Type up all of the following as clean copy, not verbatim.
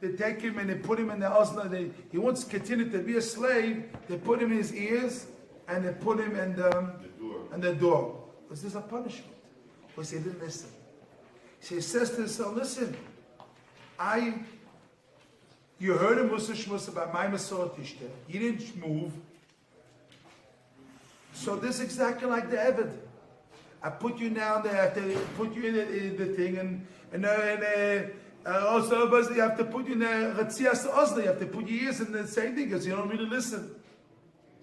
They take him and they put him in the Osla. He wants to continue to be a slave. They put him in his ears and they put him in the door. Because there's a punishment. Because he didn't listen. So he says to himself, listen, you heard a Musa Shmusa about my Masorah Tishta. You didn't move. So this is exactly like the Eved. I put you down there, I have to put you in the thing, and also you have to put you in the Ratzias Osla, you have to put your ears in the same thing because you don't really listen.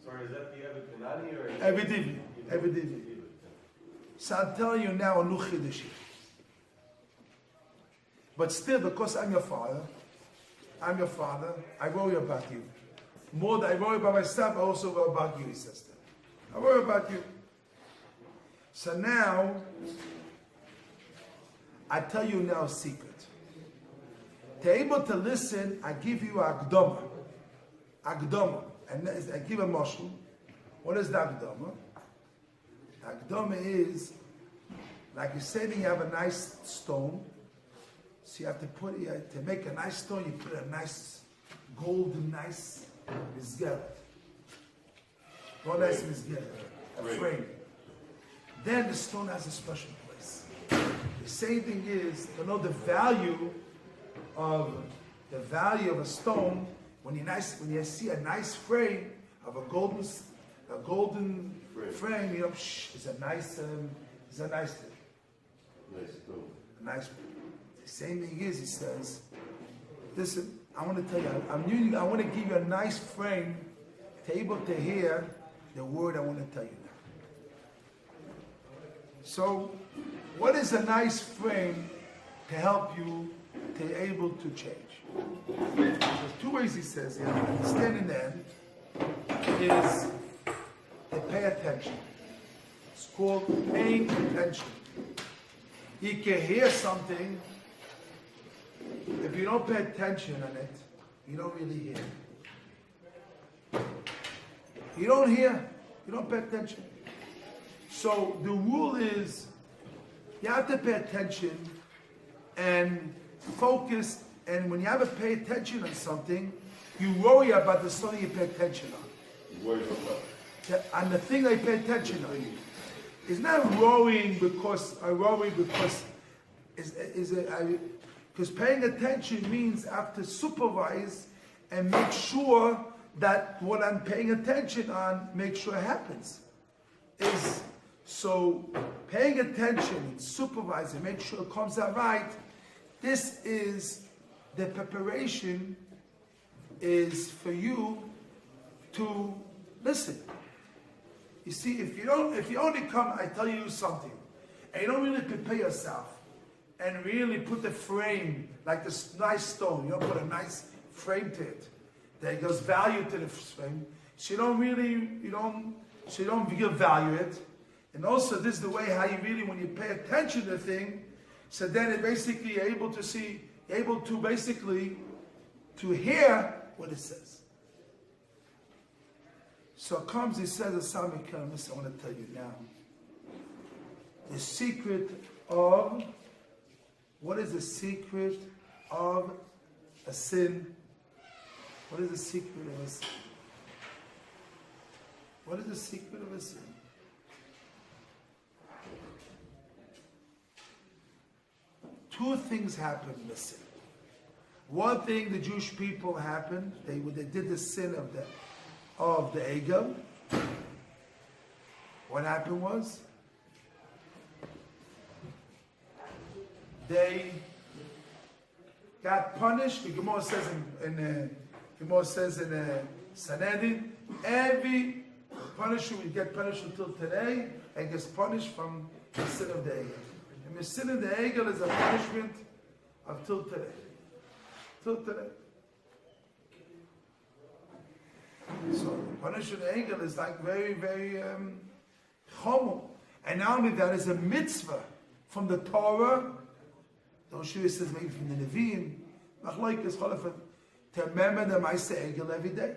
Sorry, is that the Eved Kanani or Eved Divi? So I'm telling you now a new Chiddush. But still, because I'm your father, I worry about you. More than I worry about myself, I also worry about you, he says to him. I worry about you. So now, I tell you now a secret. To be able to listen, I give you Agdoma. And I give a mashal. What is the Agdoma? Agdoma is, like you say, you have a nice stone. So you have to put it, to make a nice stone, you put a nice, golden, nice mizgeret. Not nice mizgeret, a frame. Then the stone has a special place. The same thing is, to know the value of a stone, when you see a nice frame of a golden frame, you know, it's a nice thing. Nice stone. A nice. The same thing is, he says, listen, I want to tell you, I want to give you a nice frame to be able to hear the word I want to tell you now. So, what is a nice frame to help you to be able to change? There's two ways he says here. Understanding then is to pay attention. It's called paying attention. You can hear something. If you don't pay attention on it, you don't really hear. You don't hear, you don't pay attention. So the rule is, you have to pay attention and focus, and when you have to pay attention on something, you worry about the something you pay attention on. You worry about what? On the thing I pay attention on. It's not worrying because because paying attention means I have to supervise and make sure that what I'm paying attention on, make sure it happens. So paying attention and supervising, make sure it comes out right. This is the preparation is for you to listen. You see, if you only come, I tell you something, and you don't really prepare yourself, and really put the frame, like this nice stone, you don't put a nice frame to it, that gives value to the frame, so you don't give value it, and also this is the way how you really, when you pay attention to the thing, so then it basically you're able to see, you're able to basically, to hear what it says. So it comes, he says, Asami Karamis, I want to tell you now, the secret of, what is the secret of a sin? What is the secret of a sin? What is the secret of a sin? Two things happened in the sin. One thing the Jewish people happened, they did the sin of the Egel. What happened was, they got punished. The Gemara says in Sanhedrin, every punishment we get punished until today, and gets punished from the sin of the Egel. And the sin of the Egel is a punishment until today. Till today. So the punishment of the Egel is like very, very chomo. And not only that, is a mitzvah from the Torah. The Yeshiva says maybe from the Nevi'im, to remember the Ma'aseh Egel every day.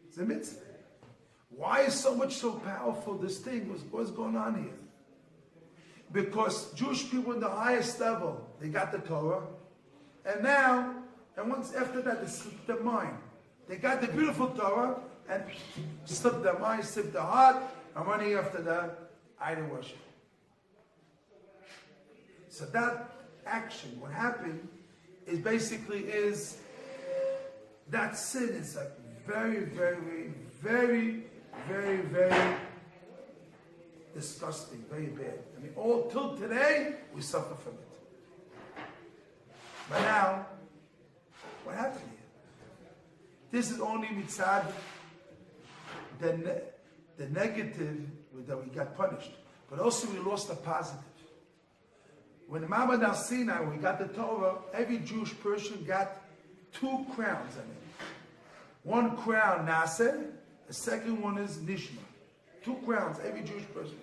It's a mitzvah. Why is so much so powerful this thing? What's going on here? Because Jewish people in the highest level, they got the Torah, And once after that, they slipped their mind. They got the beautiful Torah and slipped their mind, slipped their heart, and running after the idol worship. So that action, what happened, is basically that sin is like very, very, very, very, very disgusting, very bad. I mean, all till today, we suffer from it. But now, what happened here? This is only mitzad, the negative that we got punished. But also we lost the positive. When the Ma'amad Har Sinai, when we got the Torah, every Jewish person got 2 crowns on it. One crown, Naseh, the second one is Nishma. 2 crowns, every Jewish person.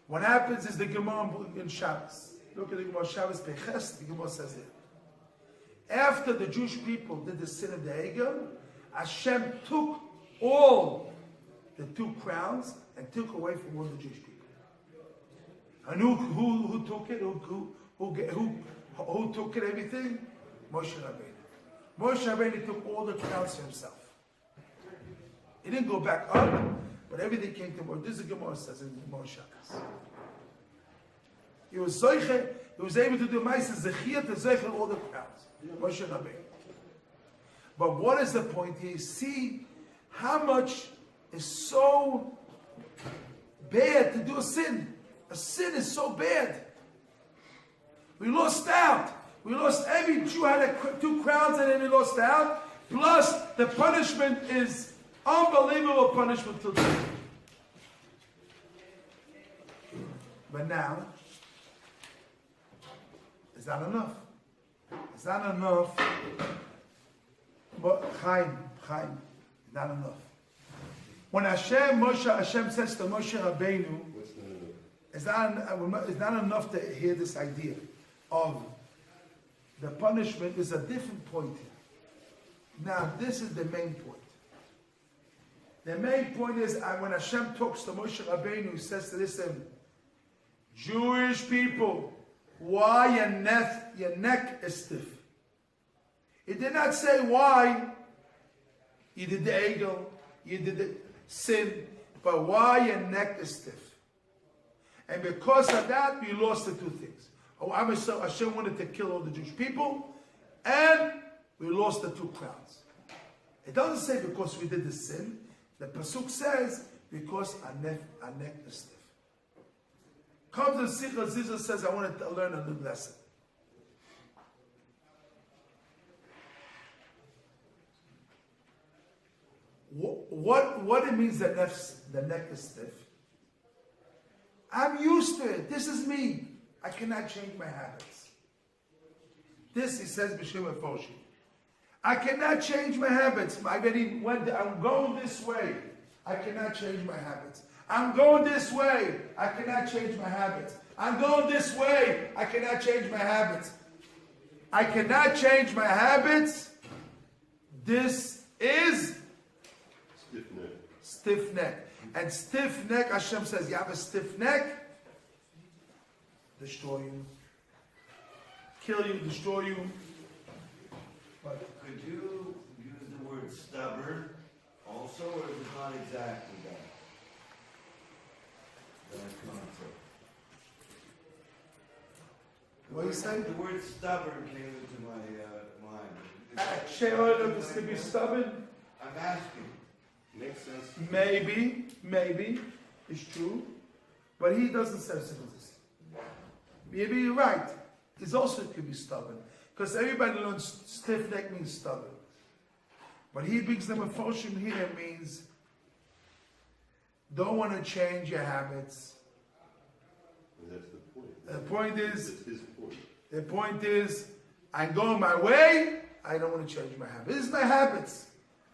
What happens is the Gemara in Shabbos. Look at the Gemara Shabbos Peches, the Gemara says it. After the Jewish people did the sin of the Egel, Hashem took all the 2 crowns and took away from all the Jewish people. And who took it? Who took it? Everything? Moshe Rabbeinu. Moshe Rabbeinu took all the crowns for himself. He didn't go back up, but everything came to Moshe. This is the Gemara says in Gemara Shabbos. He was zoiche. He was able to do ma'aser zechiyah to zoiche all the crowns. Moshe Rabbeinu. But what is the point here? See how much is so bad to do a sin. A sin is so bad. We lost out. We lost, every Jew had 2 crowns and then we lost out. Plus, the punishment is unbelievable punishment till today. But now, is that enough? Is that enough? But Chaim, not enough. When Hashem says to Moshe Rabbeinu, it's not enough to hear this idea of the punishment. Is a different point here. Now, this is the main point. The main point is when Hashem talks to Moshe Rabbeinu, he says to them, Jewish people, why your neck is stiff? He did not say why you did the egel, you did the sin, but why your neck is stiff. And because of that, we lost the 2 things. Hashem wanted to kill all the Jewish people, and we lost the 2 crowns. It doesn't say because we did the sin. The pasuk says because our neck is stiff. Comes to Simcha, Zissel says, I wanted to learn a new lesson. What it means that the neck is stiff? I'm used to it. This is me. I cannot change my habits. This, he says, B'Shem Efoshi. I cannot change my habits. I'm going this way. I cannot change my habits. I'm going this way. I cannot change my habits. I'm going this way. I cannot change my habits. I cannot change my habits. This is stiff neck. And stiff neck, Hashem says, you have a stiff neck, destroy you. Kill you, destroy you. But could you use the word stubborn also, or is it not exactly that concept? What are you saying? The word stubborn came into my mind. She'olam is to be stubborn? I'm asking. Makes sense. Maybe, it's true. But he doesn't say this. Maybe you're right. It's also could be stubborn. Because everybody learns stiff neck means stubborn. But he brings them a fortune here means don't want to change your habits. That's the point. The point is, That's his point. the point is, I'm going my way, I don't want to change my habits. This is my habits.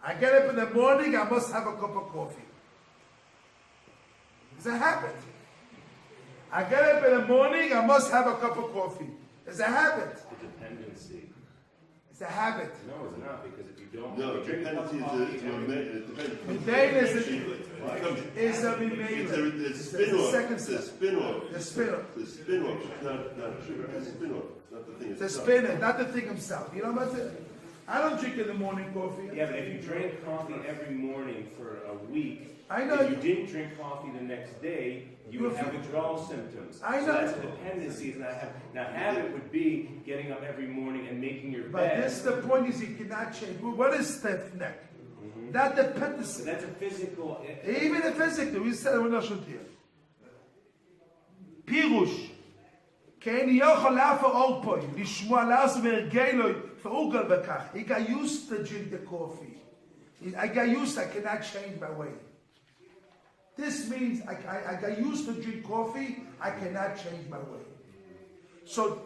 I get up in the morning, I must have a cup of coffee. It's a habit. I get up in the morning, I must have a cup of coffee. It's a habit. The dependency. It's a habit. No, it's not, because if you don't, No, if you drink a cup of dependency coffee is every- it depends. Medela is It's a memela. a It's spin-off. second It's a step. spin-off. The spin-off. The spin-off. It's not sugar. It's a spin-off. Not the thing The itself. spinner, not the thing himself. You know what I'm saying? I don't drink in the morning coffee. Yeah, but if you drank coffee every morning for a week, I know. if you didn't drink coffee the next day, you would have withdrawal symptoms. I So know. that's a dependency. It's not habit. Now, habit would be getting up every morning and making your But bed. this, the point is, you cannot change. What is stiff neck? Not dependency. That's a physical. Even the physical, we said we're not sure here. Pirush. Kein yochel afa orpoi, lishmoa las vergeloi, fa'ugal bekach. He got used to drink the coffee. I got used, I cannot change my way. This means I got used to drink coffee, I cannot change my way. So,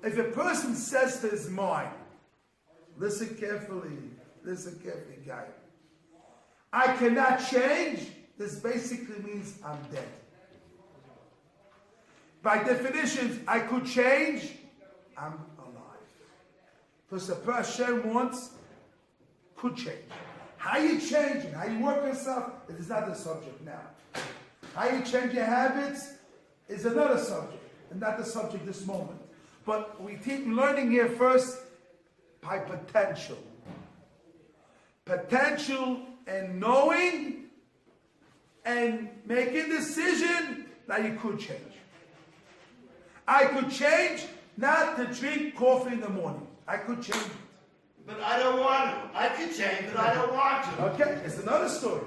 if a person says to his mind, listen carefully, guy. I cannot change, this basically means I'm dead. By definition, I could change, I'm alive. Because the person wants, could change. How you change it, how you work yourself, it is not the subject now. How you change your habits is another subject, and not the subject this moment. But we keep learning here first by potential. Potential and knowing and making decision that you could change. I could change not to drink coffee in the morning. I could change it. But I don't want to. I can change, but I don't want to. Okay, it's another story.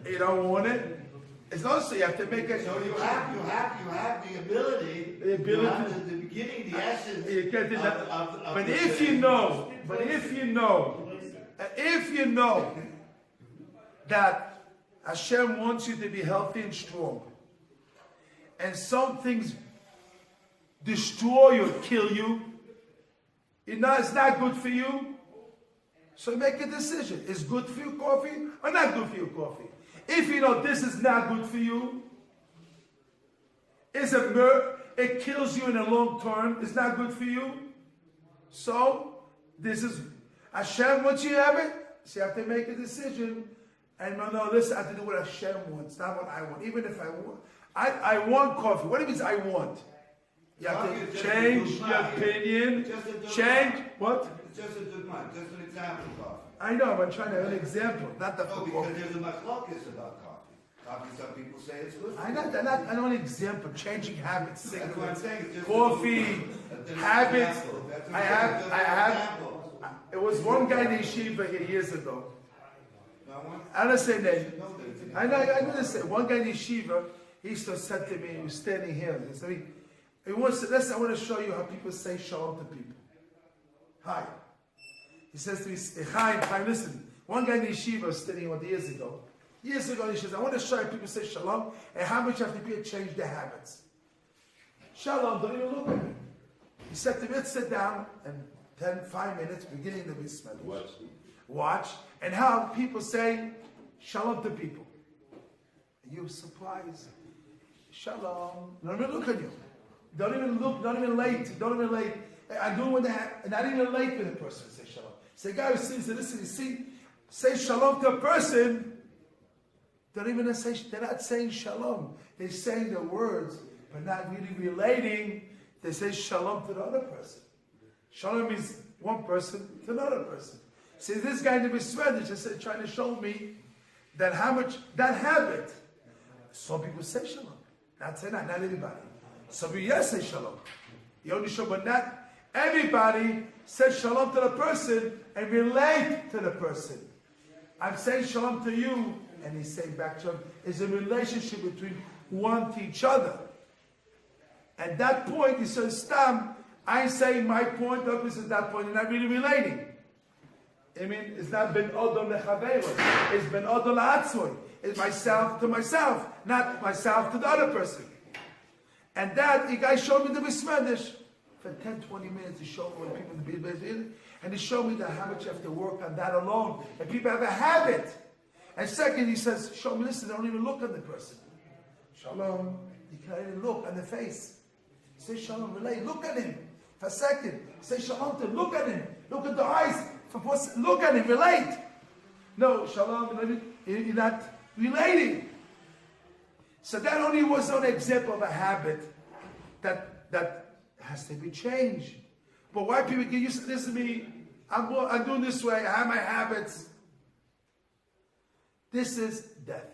You don't want it. It's also you have to make it. So you have the ability. The ability. You have the beginning, the essence. You get it. of But the if you know, that Hashem wants you to be healthy and strong, and some things destroy you, kill you, it's not good for you, so make a decision. Is good for you coffee or not good for you coffee? If you know this is not good for you, it kills you in the long term, it's not good for you, so this is, Hashem wants you to have it, so you have to make a decision, and no, this I have to do what Hashem wants, not what I want. Even if I want coffee. What do you mean I want? You have to change your opinion. Change what? It's just a good mind, just an example of coffee. I know, I'm trying to have an example, not the No, coffee. because there's a machlokas about coffee. Coffee, some people say it's good. I know an example, changing habits, That's what I'm saying. It's just coffee, that's an habits. example. That's what I I'm have, saying. I Just an have. example. It was one guy in the yeshiva here years ago. No one? I don't say name. No, there's an I know this. One guy in the yeshiva, he used to say to me, he was standing here. He said, I want to show you how people say shalom to people. Hi. He says to me, Chaim, listen. One guy in the yeshiva was standing here years ago. Years ago, he says, I want to show you people say shalom and how much have to people change their habits. Shalom, don't even look at me. He said to me, let's sit down and 5 minutes, beginning the Bismillah. Watch, and how people say shalom to people. You're surprised. Shalom. Don't even look at you. Don't even look, don't even late. I do when they have, and not even late with a person say shalom. Say, guys, listen, you see, say shalom to a person, don't even say, they're not saying shalom. They're saying the words, but not really relating. They say shalom to the other person. Shalom means one person to another person. See, this guy in the Bismillah just trying to show me that how much, that habit. Some people say shalom. Not everybody. Some people, yes, say shalom. You only show, but not everybody says shalom to the person and relate to the person. I'm saying shalom to you, and he's saying back to him, is a relationship between one to each other. At that point, he says, Stam, I'm saying my point, the opposite is that point, you're not really relating. I mean, it's not ben odom lechaveiro. It's ben odom la'atzmoi. It's myself to myself, not myself to the other person. And that, the guy showed me the Bismedish for 10, 20 minutes. He showed me what people in, and he showed me that how much you have to work on that alone. And people have a habit. And second, he says, show me, listen, don't even look at the person. Shalom. You can't even look on the face. Say shalom, relate, look at him. For a second, say shalom to him, look at him. Look at the eyes. Look at it, relate. No, shalom, you're not relating. So that only was an example of a habit that has to be changed. But why people get used to this? Is me. I'm doing this way. I have my habits. This is death.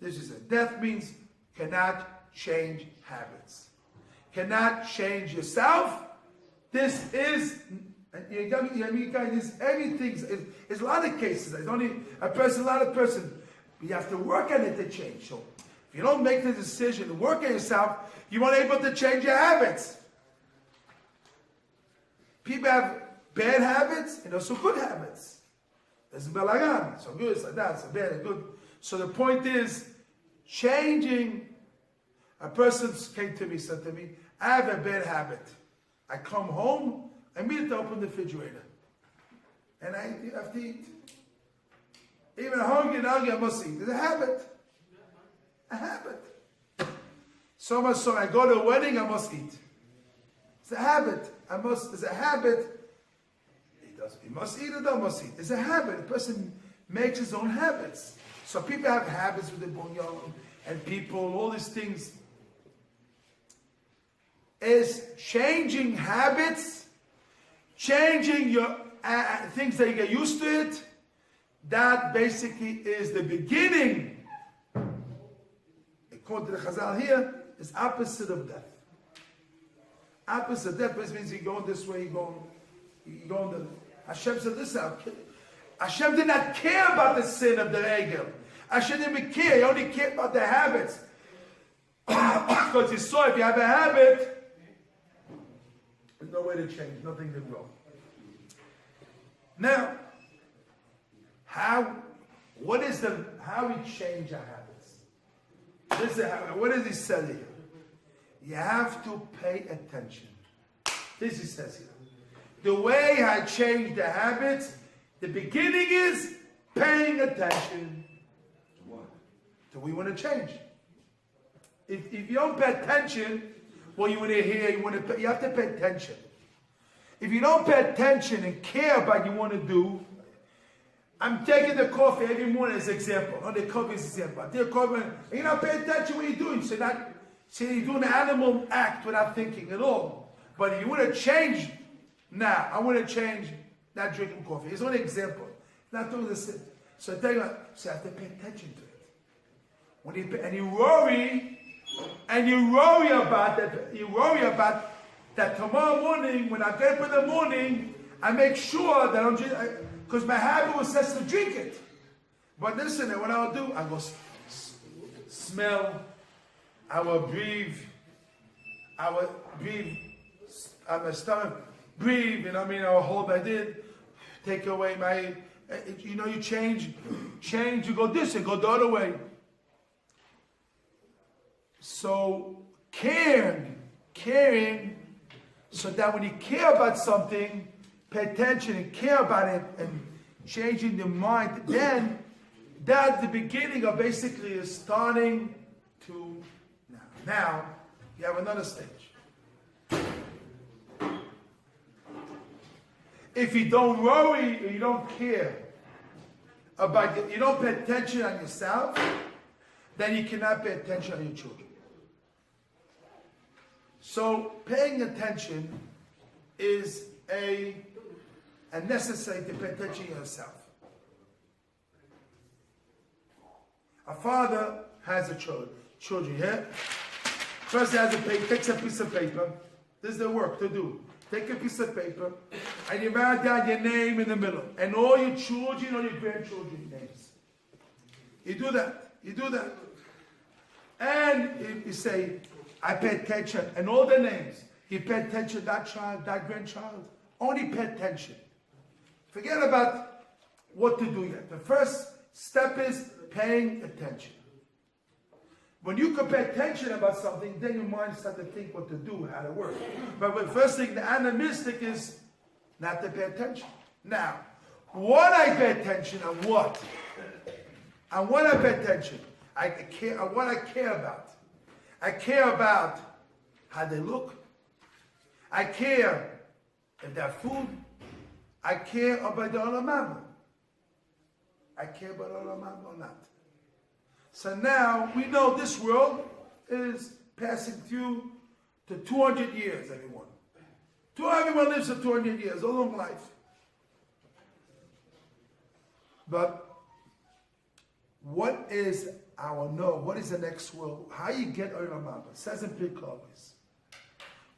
This is it. Death means cannot change habits. Cannot change yourself. This is, there's everything. There's a lot of cases. There's only a person, a lot of person. But you have to work on it to change. So if you don't make the decision to work on yourself, you won't able to change your habits. People have bad habits and also good habits. There's a balagan. So good, so that, so bad, and good. So the point is, changing. A person came to me, said to me, I have a bad habit. I come home, I immediately open the refrigerator. And I have to eat. Even hungry, I must eat. It's a habit. A habit. So much so, I go to a wedding, I must eat. It's a habit. It's a habit. He must eat or don't must eat. It's a habit. A person makes his own habits. So people have habits with the bonyon and people, all these things. Is changing habits, changing your things that you get used to it. That basically is the beginning. According to the Chazal here, is opposite of death. Opposite of death means you're going this way, you're going the. Hashem said this out. Hashem did not care about the sin of the Egel. Hashem didn't even care. He only cared about the habits. Because he saw if you have a habit, there's no way to change, nothing to grow. Now, how we change our habits? What does he say here? You have to pay attention. This he says here. The way I change the habits, the beginning is paying attention. To what? To what you want to change. If you don't pay attention, what you want to hear, you have to pay attention. If you don't pay attention and care about what you want to do, I'm taking the coffee every morning as an example. On the coffee as an example. I take coffee and you're not paying attention what you're doing. So you're doing an animal act without thinking at all. But if you want to change now, I want to change not drinking coffee. It's only an example. Not doing this. So I tell you what, so I have to pay attention to it. And you worry about that. You worry about that tomorrow morning, when I get up in the morning, I make sure that I'm drink, because my habit was set to drink it. But listen, what I'll do, I go smell, I will breathe, on my stomach, breathe, I will hold my did, take away my, you change, you go this and go the other way. So caring, so that when you care about something, pay attention and care about it and changing the mind, then that's the beginning of basically is starting to now you have another stage. If you don't worry or you don't care about it, you don't pay attention on yourself, then you cannot pay attention on your children. So paying attention is a necessary to pay attention to yourself. A father has a children here. First he takes a piece of paper. This is the work to do. Take a piece of paper and you write down your name in the middle. And all your children or your grandchildren's names. You do that. And you say, I pay attention. And all the names. You pay attention, that child, that grandchild. Only pay attention. Forget about what to do yet. The first step is paying attention. When you can pay attention about something, then your mind starts to think what to do, how to work. But the first thing, the animistic is not to pay attention. Now, what I pay attention on what? On what I pay attention? I care on what I care about. I care about how they look. I care if they have food. I care about the Olam Haba. I care about Olam Haba or not. So now we know this world is passing through to 200 years, everyone. Everyone lives for 200 years, a long life. But what is what is the next world? How you get Olam Haba? It says in Pirkei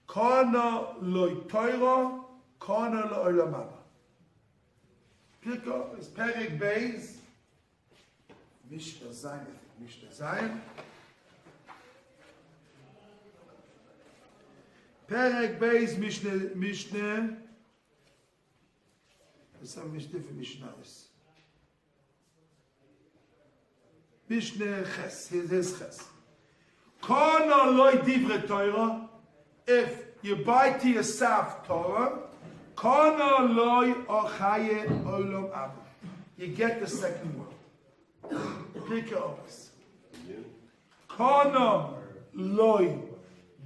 Kana loy Torah, kana lo Olam Haba. Pirkei is Perek Beis, Mishnah Zayin, Mishnah Zayin. Perek Beis, Mishnah. There's some different Mishnahs. Mishnah Ches, here's Ches. Kana loy divre Torah, if you buy to yourself Torah, kana loy ochaye olam haba. You get the second world. Pick your office. Kana loy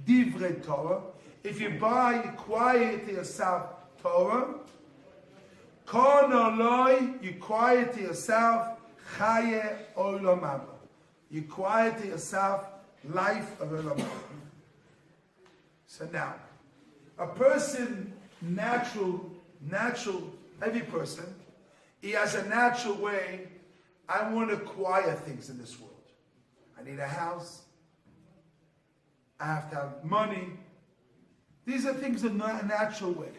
divre Torah, if you acquire to yourself Torah, kana loy, you acquire to yourself Chaye Olam Haba. You acquire to yourself life of Olam Haba. So now, a person, natural, every person, he has a natural way. I want to acquire things in this world. I need a house. I have to have money. These are things in a natural way.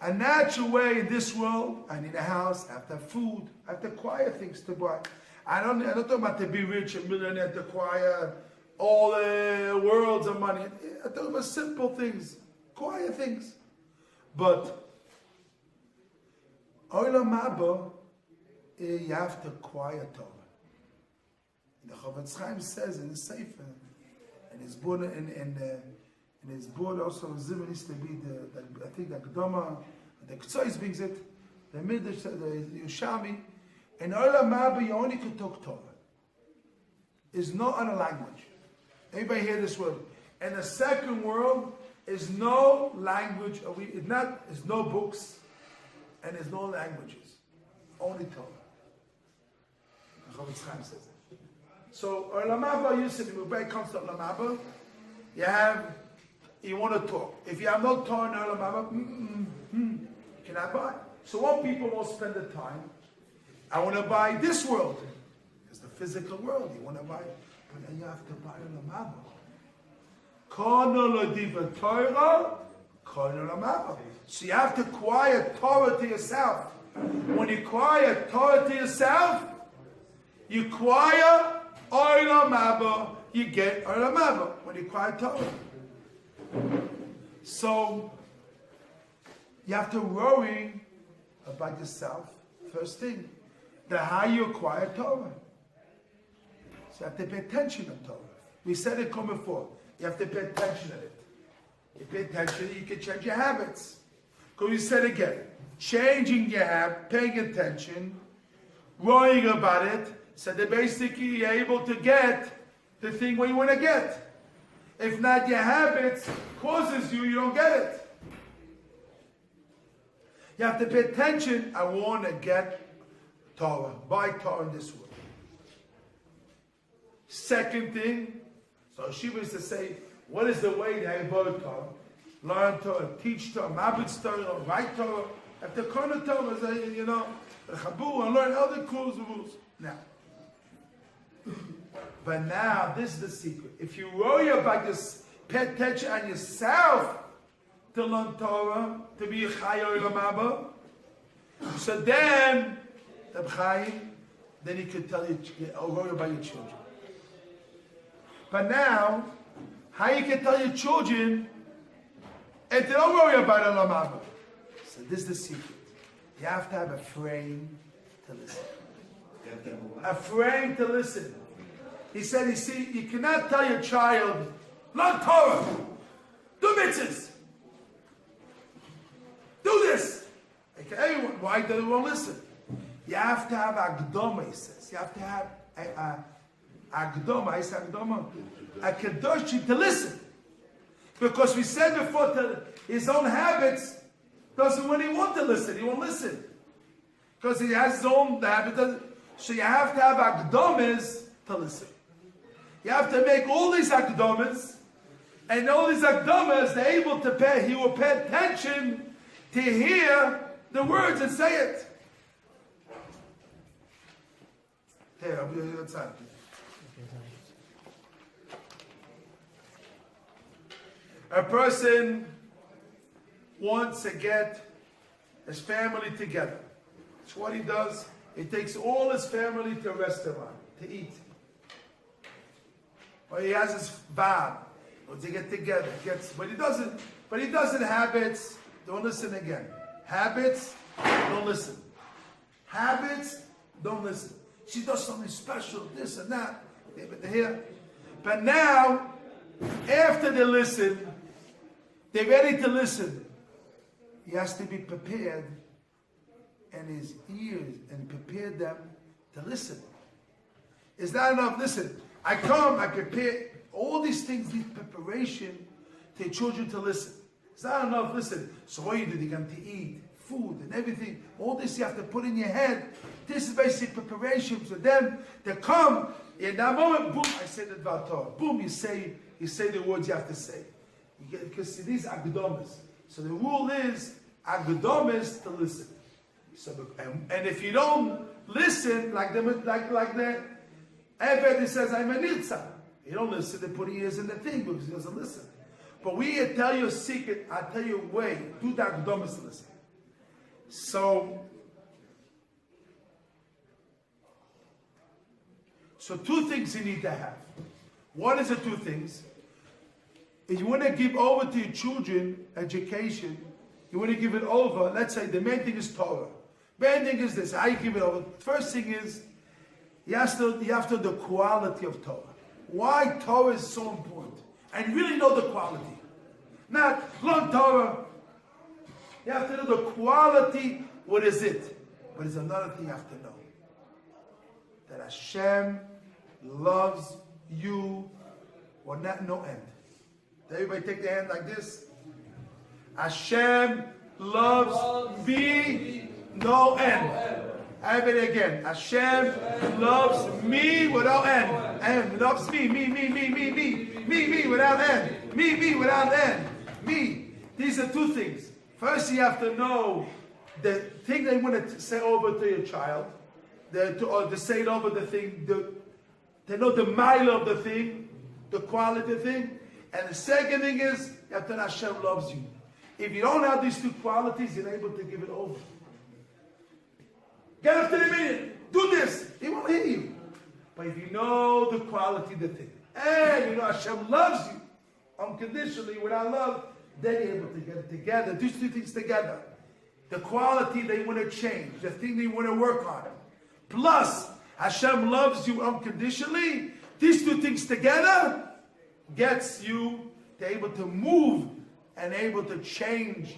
A natural way in this world, I need a house, I have to have food, I have to acquire things to buy. I don't talk about to be rich and millionaire, to acquire all the worlds of money. I talk about simple things, acquire things. But Olam Haba, you have to acquire Torah. The Chofetz Chaim says in the Sefer, and his board in his board also Zissel used to be I think the Gdoma, the Ktsois brings it, the Midrash, the Yushami. In Olam Haba you only could talk Torah. Is no other language. Anybody hear this word? In the second world is no language. There's no books, and there's no languages. Only Torah. The Chofetz Chaim says it. So Olam Haba, you said when it comes to Olam Haba, you want to talk. If you have no Torah in Olam Haba, you cannot buy. So what people won't spend the time, I want to buy this world. It's the physical world. You want to buy, but then you have to buy Olam Haba. Kana lo diva Torah, kana Olam Haba. So you have to acquire Torah to yourself. When you acquire Torah to yourself, you acquire Olam Haba. You get Olam Haba when you acquire Torah. So you have to worry about yourself. First thing, how you acquire Torah. So you have to pay attention to Torah. We said it before. You have to pay attention to it. You pay attention, you can change your habits. Because we said again, changing your habit, paying attention, worrying about it, so that basically you're able to get the thing where you want to get. If not, your habits causes you don't get it. You have to pay attention. I want to get Torah, buy Torah in this world. Second thing, so Yeshiva used to say, what is the way to buy Torah? Learn Torah, teach Torah, mabitz Torah, write Torah. If the corner Torah is, the Chabur, and learn other rules. Now, but now, this is the secret. If you worry about this, pay attention on yourself to learn Torah, to be a Chai Olam Haba, so then, then he could tell you, worry about your children. But now, how you can tell your children, and they don't worry about Olam Haba. So this is the secret. You have to have a frame to listen. A frame to listen. He said, you cannot tell your child, learn Torah, do mitzvahs, do this. Okay, everyone, why do they won't listen? You have to have Agdoma, he says. You have to have Agdoma, a Kedoshi to listen. Because we said before, his own habits Doesn't really want to listen. He won't listen. Because he has his own habit. So you have to have akdomas to listen. You have to make all these akdomas. And all these akdomas, he will pay attention to hear the words and say it. Here, I'll be on time. A person wants to get his family together. That's what he does. He takes all his family to a restaurant to eat. Or he has his van, or to get together. But he doesn't habits. Don't listen again. Habits, don't listen. Habits, don't listen. She does something special, this and that. But now, after they listen, they're ready to listen. He has to be prepared, and his ears, and prepare them to listen. It's not enough. Listen, I prepare all these things, need preparation to children to listen. It's not enough. Listen, so what you do? They're going to eat food and everything. All this you have to put in your head. This is basic preparation for them to come. In that moment, boom, I say the Dvar Torah. Boom, you say the words you have to say. Because these are akdomas. So the rule is akdomas to listen. So and if you don't listen, like the Eved says, I'm a nirtzah. You don't listen, they put ears in the thing because he doesn't listen. But we tell you a secret, I tell you a way. Do the akdomas to listen. So two things you need to have. One is the two things. If you want to give over to your children education, you want to give it over, let's say the main thing is Torah. Main thing is this, how you give it over. First thing is, you have to know the quality of Torah. Why Torah is so important. And really know the quality. Not learn Torah. You have to know the quality, what is it? But there's another thing you have to know. That Hashem loves you or not no end. Everybody take their hand like this. Hashem loves me no end. Have it again. Hashem loves me without end. And loves me without end. Me without end. Me. These are two things. First, you have to know the thing they want to say over to your child, or to say it over the thing, to know the mile of the thing, the quality of the thing. And the second thing is, you have to know Hashem loves you. If you don't have these two qualities, you're not able to give it over. Get up to the minute. Do this. He won't hear you. But if you know the quality of the thing, and you know Hashem loves you unconditionally, without love, then you're able to get it together. These two things together. The quality they want to change. The thing they want to work on. Plus, Hashem loves you unconditionally. These two things together gets you to able to move and able to change.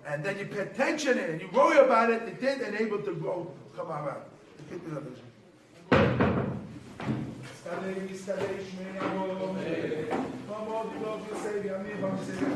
And then you pay attention and you worry about it, and able to grow. Come on around. Come on,